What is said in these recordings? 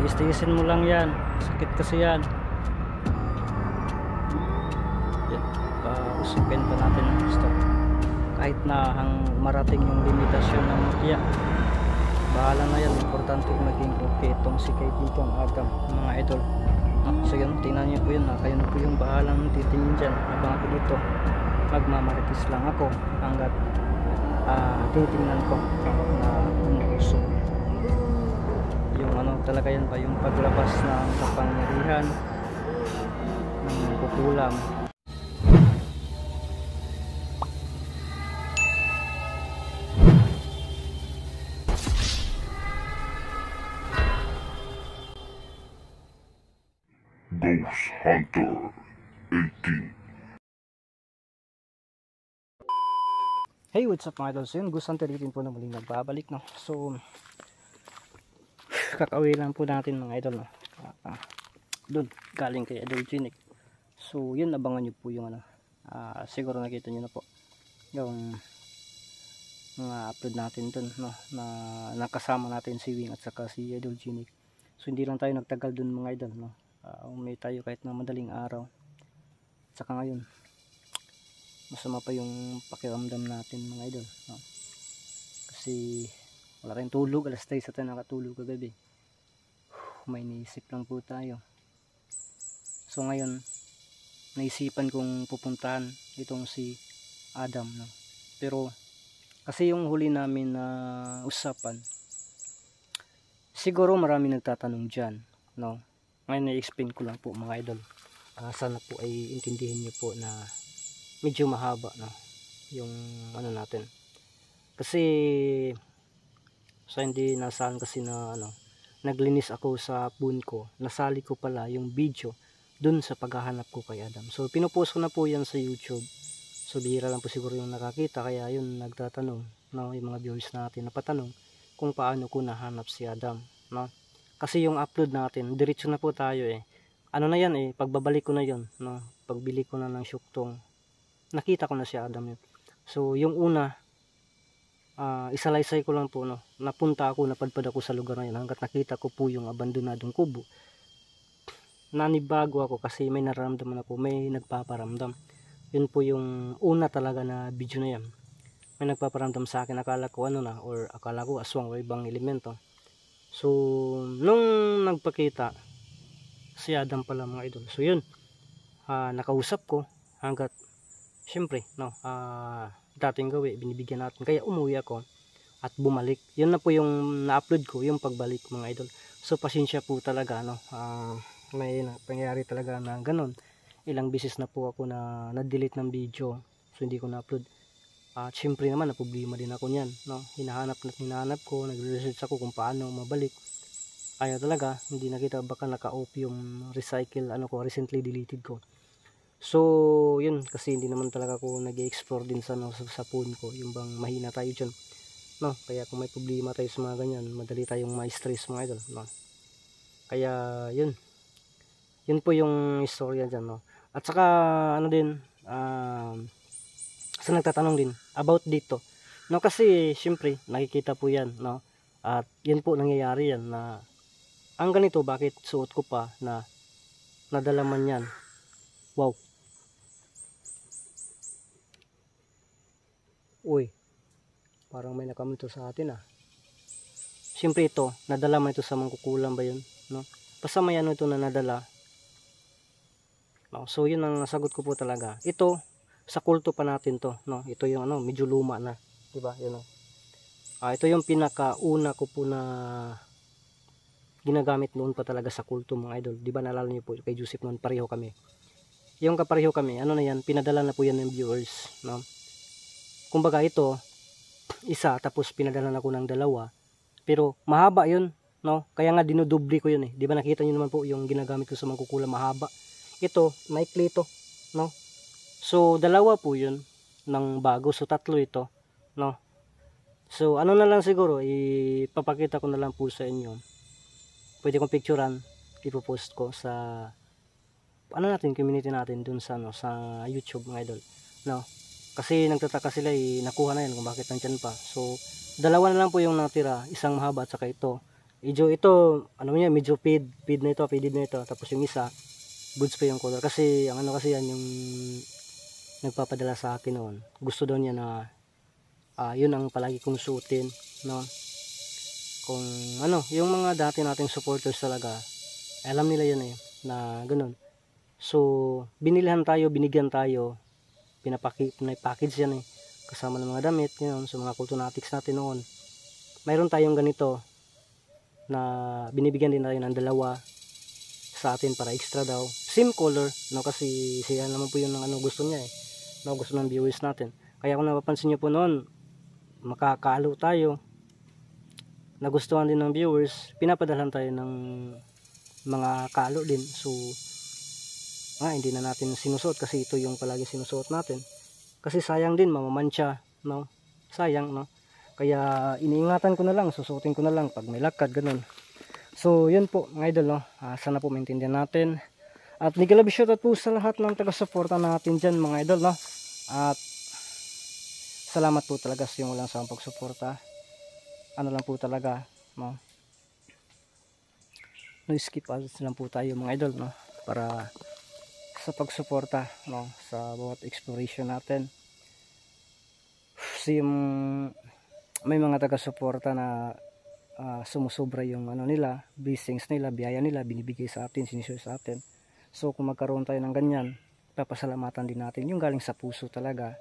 tiis-tiisin mo lang yan, sakit kasi yan. Usapin pa natin ang stop kahit na marating yung limitasyon ng Nokia. Bahala na yan, importante maging okay itong si kaibigang Adam mga idol. So yun, tingnan nyo po yun, kayo na po yung bahalang titingin dyan habang ako dito magmamaritis lang ako hanggat titingnan ko na umuusok yung talaga yan ba, yung paglabas ng kapangyarihan ng kukulam. Ghost Hunter 18. Hey, what's up mga idol? So yun, Ghost Hunter 18 po na muling nagbabalik, no? So kakauwi lang po natin mga idol, no? Doon, galing kay Idol Genic. So yun, abangan nyo po yung siguro nakita nyo na po yung mga upload natin doon, no? Na nakasama natin si Wing at saka si Idol Genic. So hindi lang tayo nagtagal doon mga idol, no? Umay tayo kahit na madaling araw. At saka ngayon masama pa yung pakiramdam natin mga idol, no? Kasi wala tayong tulog, alas 3 sa tayo nakatulog kagabi. May naisip lang po tayo. So ngayon naisipan kong pupuntahan itong si Adam, no? Pero kasi yung huli namin na usapan, siguro marami nagtatanong dyan, no? Ngayon na-explain ko lang po mga idol. Sana po ay intindihin nyo po na medyo mahaba, no? Yung natin. Kasi sa hindi nasaan kasi na naglinis ako sa phone ko. Nasali ko pala yung video dun sa paghahanap ko kay Adam. So pinupost ko na po yan sa YouTube. So bihira lang po siguro yung nakakita, kaya yun nagtatanong, no? Yung mga viewers natin napatanong kung paano ko nahanap si Adam, no? Kasi yung upload natin, diretso na po tayo Ano na yan pagbabalik ko na yun, no? Pagbili ko na ng syuktong, nakita ko na si Adam yun. So yung una, isalaysay ko lang po, no? Napunta ako, napadpad ako sa lugar na yun hanggat nakita ko po yung abandonadong kubo. Nanibago ako kasi may nararamdaman ako, may nagpaparamdam. Yun po yung una talaga na video na yan. May nagpaparamdam sa akin, akala ko or akala ko aswang o ibang elemento. So nung nagpakita si Adam pala mga idol, so yun, nakausap ko hanggat syempre, no, dating gawi binibigyan natin, kaya umuwi ako at bumalik. Yun na po yung na-upload ko, yung pagbalik mga idol. So pasensya po talaga, no, may pangyayari talaga na ganun. Ilang beses na po ako na na-delete ng video, so hindi ko na-upload. At syempre naman, naproblema din ako niyan, no? Hinahanap ko, nagre-research ako kung paano mabalik. Kaya talaga, hindi nakita, baka naka-off yung recycle, recently deleted ko. So, yun, kasi hindi naman talaga ako nag-explore din sa phone ko, yung bang mahina tayo dyan, no? Kaya kung may problema tayo sa mga ganyan, madali tayong ma-stress mga idol, no? Kaya, yun po yung istorya dyan, no? At saka, kasi nagtatanong din about dito, no? Kasi syempre nakikita po yan, no? At yan po nangyayari yan na ang ganito, bakit suot ko pa na nadala man yan. Wow, uy, parang may nakamunto sa atin syempre ito, nadala man ito sa mangkukulam ba yun, no? Basta may ito na nadala, no? So yun ang nasagot ko po talaga. Ito sa kulto pa natin to, no? Ito yung medyo luma na, di ba? Yun, ito yung pinakauna ko po na ginagamit noon pa talaga sa kulto mga idol. Di ba naalala niyo po kay Joseph noon, pareho kami. Yung kapareho kami, na yan, pinadala na po yan ng viewers, no? Kumbaga ito, isa, tapos pinadala na ko ng dalawa. Pero mahaba yun, no? Kaya nga dinodoble ko yun Di ba nakita niyo naman po yung ginagamit ko sa mangkukulam, mahaba. Ito, maikli ito, no? So dalawa po yun ng bago, so tatlo ito, no? So na lang siguro, ipapakita ko na lang po sa inyo. Pwede kong picturean, ipopost ko sa community natin dun sa sa YouTube mga idol, no? Kasi nagtataka sila nakuha na yan kung bakit nandyan pa. So dalawa na lang po yung natira, isang mahaba at saka ito Medyo ito, ano niya, medyo faded na ito. Tapos yung isa, goods pa yung color. Kasi, ang ano kasi yan, yung nagpapadala sa akin noon. Gusto daw niya na, yun ang palagi kong suotin, no? Kung, ano, yung mga dati nating supporters talaga, alam nila yun eh, na ganun. So, binigyan tayo, pinapackage yan eh, kasama ng mga damit, yun, sa mga Kultunatics natin noon. Mayroon tayong ganito, na binibigyan din tayo ng dalawa sa atin para extra daw. Same color, no, kasi siya naman po yun ng ano gusto niya eh. No, gusto ng viewers natin. Kaya kung napapansin niyo po noon, makakalo tayo. Nagustuhan din ng viewers, pinapadalhan tayo ng mga kalo din. So, hindi na natin sinusuot kasi ito yung palagi sinusuot natin. Kasi sayang din, mamamansya, no? Sayang, no? Kaya iniingatan ko na lang, susuotin ko na lang pag may lakad, ganun. So, yun po mga idol, no? Sana po maintindihan natin. At mega love shoutout po sa lahat ng taga-suporta natin dyan mga idol, no? At salamat po talaga sa yung walang sawang pagsuporta. Ano lang po talaga, no? No skip ads lang po tayo mga idol, no? Para sa pagsuporta, no? Sa bawat exploration natin. Kasi may mga taga-suporta na sumusobra yung ano nila, blessings nila, biyaya nila, binibigay sa atin, sinishare sa atin. So kung magkaroon tayo ng ganyan, papasalamatan din natin yung galing sa puso talaga,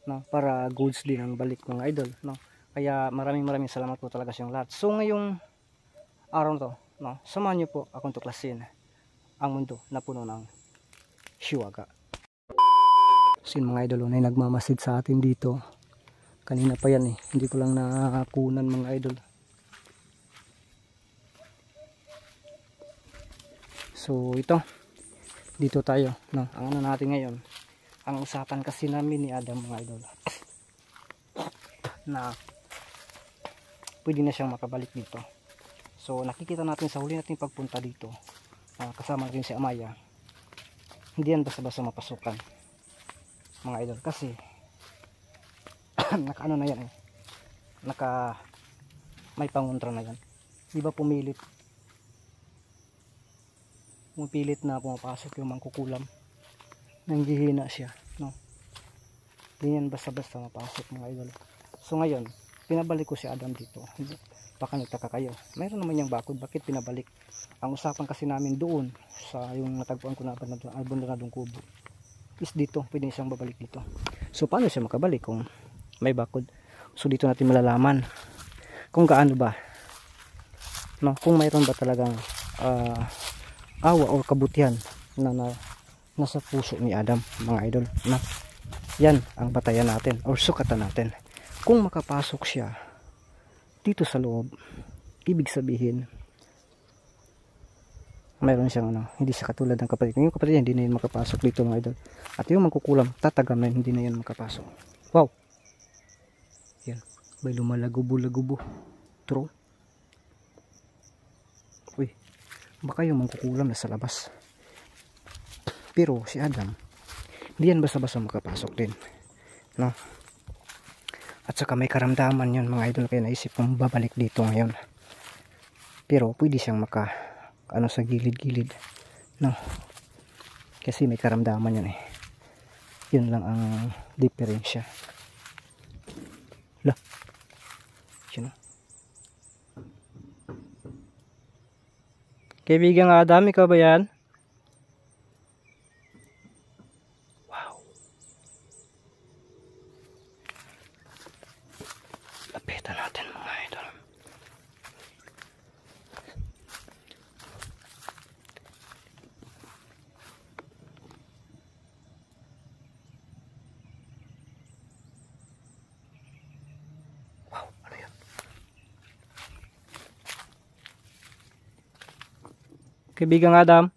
no? Para goods din ang balik mga idol, no? Kaya maraming salamat po talaga sa inyong lahat. So ngayong araw to, no, samahan niyo po akong tuklasin ang mundo na puno ng Hiwaga. So mga idol, na nagmamasid sa atin dito. Kanina pa yan eh, hindi ko lang nakakunan mga idol. So ito, dito tayo, no? Ang ano natin ngayon, ang usapan kasi namin ni Adam mga idol, na pwede na siyang makabalik dito. So nakikita natin sa huli natin pagpunta dito, kasama rin si Amaya, hindi yan basta-basta mapasukan mga idol, kasi naka ano na yan eh, naka may pangontra na yan, di ba pumilit na pumapasok yung mangkukulam, nanghihina siya, no? Hindi yan basta-basta mapasok mga idol. So ngayon pinabalik ko si Adam dito. Baka nagtaka kayo, mayroon naman yung bakod, bakit pinabalik? Ang usapan kasi namin doon sa yung natagpuan ko na abandonadong kubo is dito, pwede siyang babalik dito. So paano siya makabalik kung may bakod? So dito natin malalaman kung gaano ba, no, kung mayroon ba talagang awa o kabutihan na nasa puso ni Adam mga idol, na yan ang batayan natin or sukatan natin. Kung makapasok siya dito sa loob, ibig sabihin mayroon siyang ano, hindi siya katulad ng kapatid. Yung kapatid hindi na yun makapasok dito mga idol, at yung mangkukulam tatagam na hindi na yun makapasok. Wow, yan, may lumalagubo-lagubo. True. Uy, baka yung mangkukulam na sa labas. Pero si Adam hindi yan basta-basta makapasok din, no? At saka may karamdaman yun mga idol, kaya naisip kong babalik dito ngayon. Pero pwede siyang ano sa gilid-gilid, no? Kasi may karamdaman yun eh. Yun lang ang diferensya. Lah, yun. Kaibigan Adam, ikaw ba yan? Wow. Lapitan natin mga idol. Wow, ano yan? Kaibigan Adam,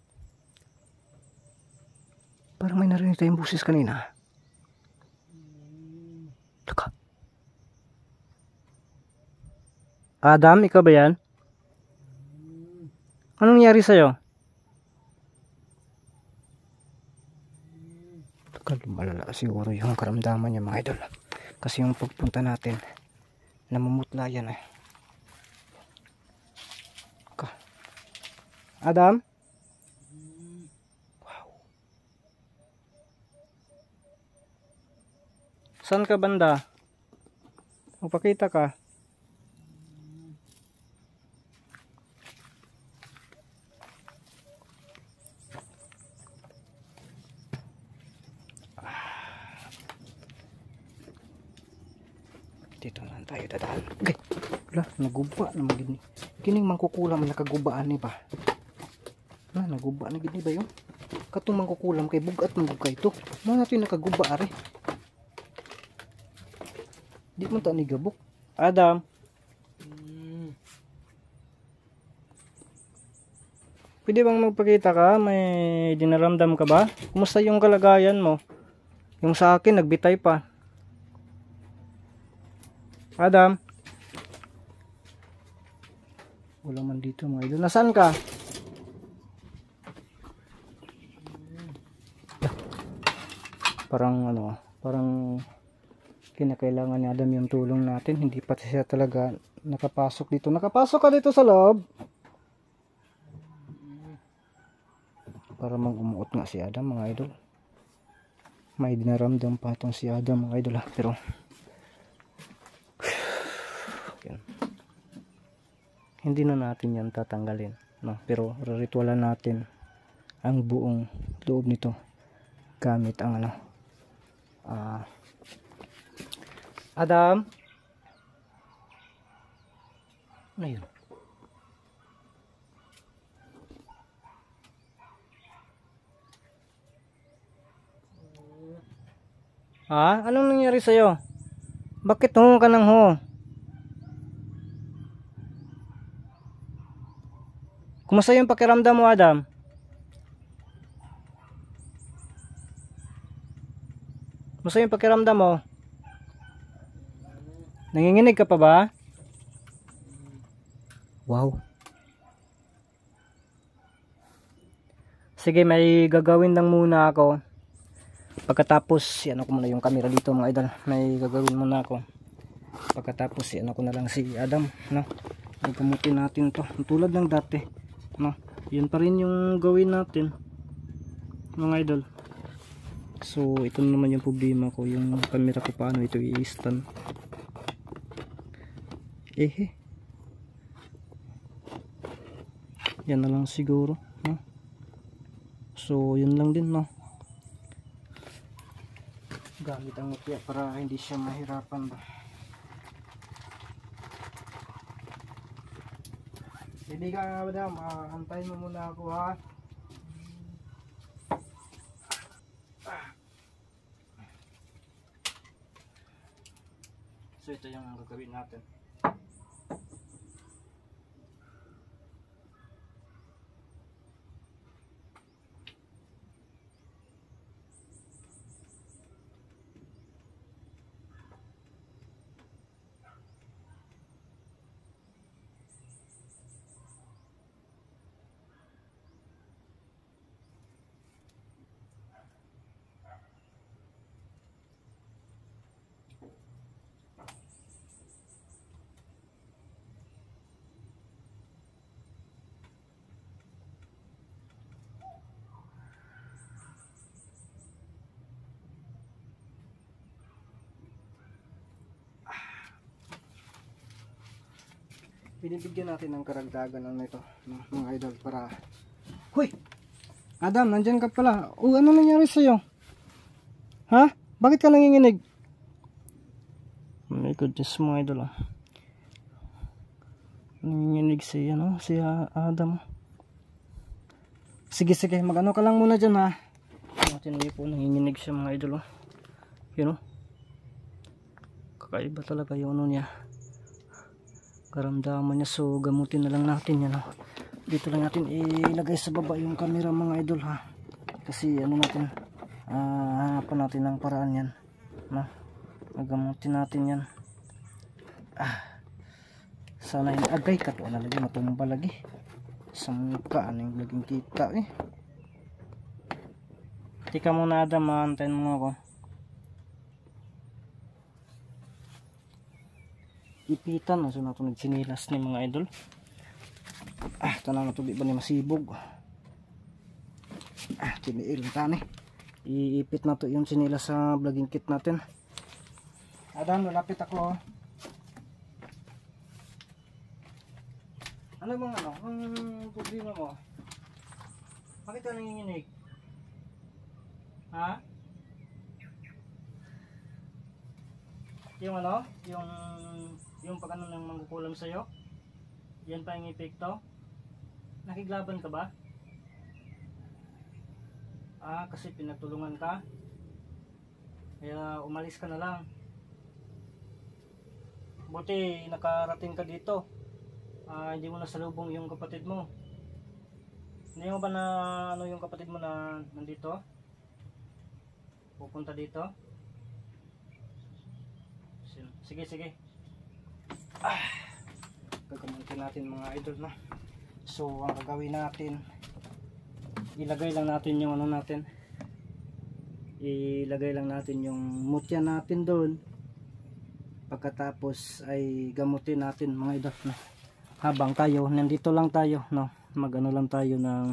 parang may narinig tayong busis kanina. Teka. Adam, ikaw ba yan? Anong nangyari sa'yo? Teka, lumalala siguro yung karamdaman niya mga idol. Kasi yung pagpunta natin, namumutla yan eh. Adam? Wow. Saan ka banda? Magpakita ka. Dito lang tayo dadaan. Okay. Wala, naguba naman gini. Kining mangkukulam nakagubaan ni ba? Na, naguba na gini ba yun? Katong mangkukulam kay bugat manggugay ito. Mga natin nakaguba are. Di man ta ni gabok. Adam. Pwede bang magpakita ka? May dinaramdam ka ba? Kumusta yung kalagayan mo? Yung sa akin nagbitay pa. Adam. Wala man dito mga idol. Nasaan ka? Parang ano, parang kinakailangan ni Adam yung tulong natin. Hindi pa siya talaga nakapasok dito. Nakapasok ka dito sa loob. Para mag-umuot nga si Adam mga idol. May dinaramdam pa itong si Adam mga idol ha. Pero yan. Hindi na natin yan tatanggalin, no? Pero ritualan natin ang buong loob nito gamit ang ano, Adam, ano yun? Ha? Anong nangyari sa'yo? Bakit ho ka nang ho? Kumusta yung pakiramdam mo, Adam? Kumusta yung pakiramdam mo? Nanginginig ka pa ba? Wow. Sige, may gagawin lang muna ako. Pagkatapos, ano ko muna yung camera dito mga idol. May gagawin muna ako. Pagkatapos, ano ko na lang si Adam, no? Gamutin natin to. Tulad ng dati, no? Yun pa rin yung gawin natin, mga idol. So, ito naman yung problema ko. Yung camera ko paano ito i-stand. Yan na lang siguro, no? So, yun lang din, no? Gamit ang mutya para hindi siya mahirapan ba. Hindi ka madam, antayin mo muna ako ha. So ito yung gagawin natin. Binibigyan natin ng karagdagan ng ito, mga idol, para... Hoy! Adam, nandyan ka pala. Ano nangyari sa'yo? Ha? Bakit ka nanginginig? Oh my goodness, mga idol. Nanginginig si Adam. Sige, mag-ano ka lang muna dyan, ha? Natin po, nanginginig siya, mga idol. Yun, kakaiba talaga yung ano niya, karamdaman niya. So gamutin na lang natin yan, dito lang natin ilagay sa baba yung camera, mga idol, ha, kasi ano natin, hanapan natin ng paraan yan, no? Magamutin natin yan. Sana yung agay kato na lagi matumba lagi sa mukha, ano yung laging kita tika muna Adam, antayin mo ako. Ipitan na so nato nagsinilas ni mga idol. Tanang na di ba ni masibog. Tiniil tani. Iipit na to yung sinila sa vlogging kit natin. Adam, lalapit ako. Ano bang ang problema mo? Bakit ka nanginginig? Ha? Yung yung pag ano ng mangkukulam sa'yo? Yan pa yung epekto? Nakiglaban ka ba? Kasi pinagtulungan ka? Kaya umalis ka na lang. Buti nakarating ka dito. Hindi mo nasalubong yung kapatid mo. Hindi mo ba na ano yung kapatid mo na nandito? Pupunta dito? Sige. Gagamitin natin mga idol na. So ang gagawin natin, ilagay lang natin yung ano natin. Ilagay lang natin yung mutya natin doon. Pagkatapos ay gamutin natin mga idol na. Habang tayo nandito lang tayo, no, magano lang tayo ng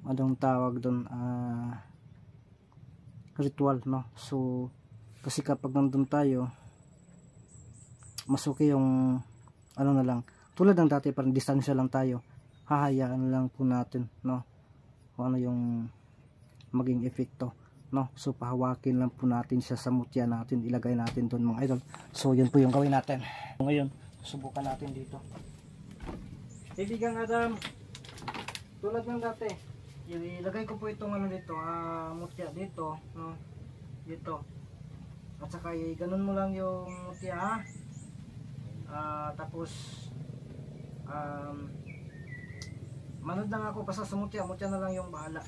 anong tawag doon, ritual, no. So kasi kapag nandun tayo, mas okay yung ano na lang, tulad ng dati, parang distansya lang tayo, hahayaan lang po natin, no, kung ano yung maging epekto, no. So pahawakin lang po natin siya sa mutya natin, ilagay natin doon mga idol. So yun po yung gawin natin. Ngayon subukan natin dito. Kaibigan Adam, tulad ng dati, ilagay ko po itong ano dito, mutya dito, no, dito, at saka ganun mo lang yung mutya, tapos manood lang ako basta sa mutya na lang yung bahala.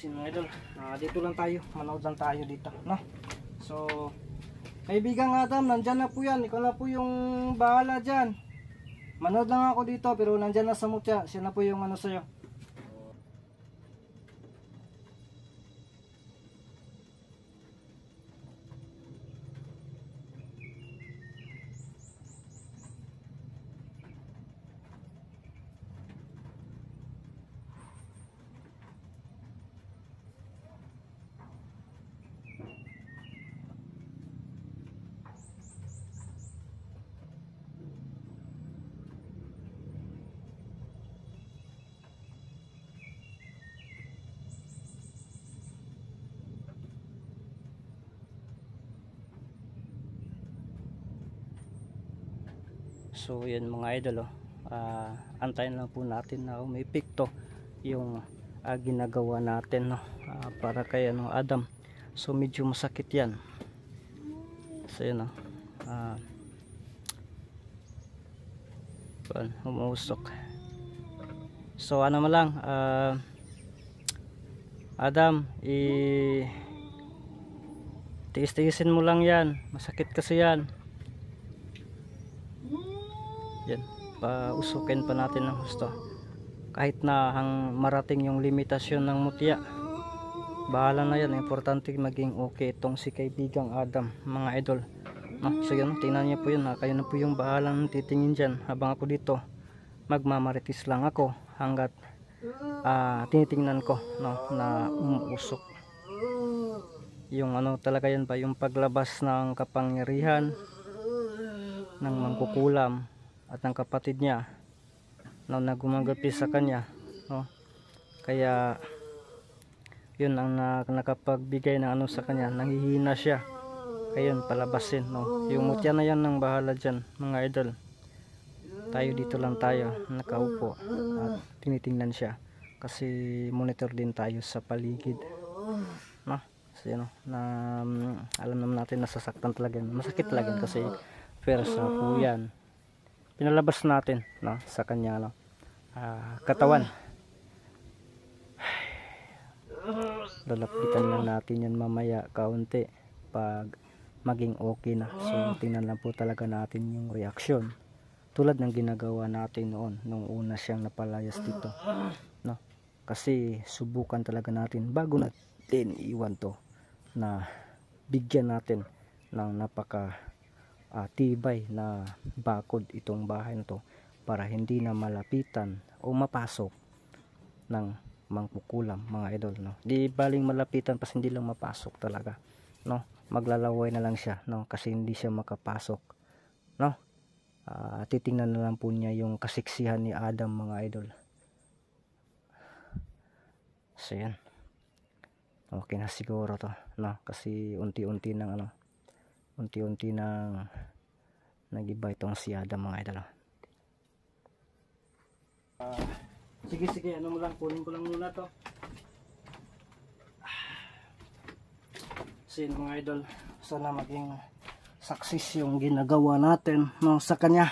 Mga idol, dito lang tayo, manood lang tayo dito, no. So kaibigan Adam, nandyan na po yan, ikaw na po yung bahala dyan. Manood lang ako dito, pero nandyan na sa mutya, siya na po yung ano sa'yo. So yan mga idol, antayin lang po natin na may epekto yung ginagawa natin, no, para kay ano, Adam. So medyo masakit yan. So yun, umuusok. So ano mo lang, Adam, tiis-tiisin mo lang yan, masakit kasi yan. Yan, pausukin pa natin ng gusto. Kahit na marating yung limitasyon ng mutya, bahala na yan. Importante maging okay itong si kaibigang Adam, mga idol, no? So yun, tingnan niyo po yun, kayo na po yung bahalang titingin dyan. Habang ako dito, magmamaritis lang ako hanggat tinitingnan ko, no, na umuusok. Yung ano talaga yan ba, yung paglabas ng kapangyarihan ng mangkukulam at ng kapatid niya na nagumagapi sa kanya, no. Kaya yun ang nakapagbigay ng ano sa kanya, nanghihina siya, kaya yun palabasin, no. Yung mutya na yan ng bahala dyan mga idol. Tayo dito lang tayo nakaupo at tinitingnan siya kasi monitor din tayo sa paligid, no. So yun, alam naman natin nasasaktan talaga, masakit talaga kasi persa po yan, pinalabas natin, no, sa kanya, no, katawan. Lalapitan lang natin yan mamaya kaunti pag maging okay na. So tingnan lang po talaga natin yung reaksyon tulad ng ginagawa natin noon nung una siyang napalayas dito, no. kasi subukan talaga natin bago natin iwan to, na bigyan natin ng napaka tibay na bakod itong bahay na to, para hindi na malapitan o mapasok ng mangkukulam, mga idol, no. Di baling malapitan, pas hindi lang mapasok talaga, no. Maglalaway na lang siya, no, kasi hindi siya makapasok, no. Titingnan na lang po niya yung kasiksihan ni Adam, mga idol. So yan, okay na siguro to, no, kasi unti-unti nang nag-iba itong si Adam, mga idol. Sige, ano mo lang, kunin ko lang muna to. So yun, mga idol, sana maging success yung ginagawa natin, no, sa kanya.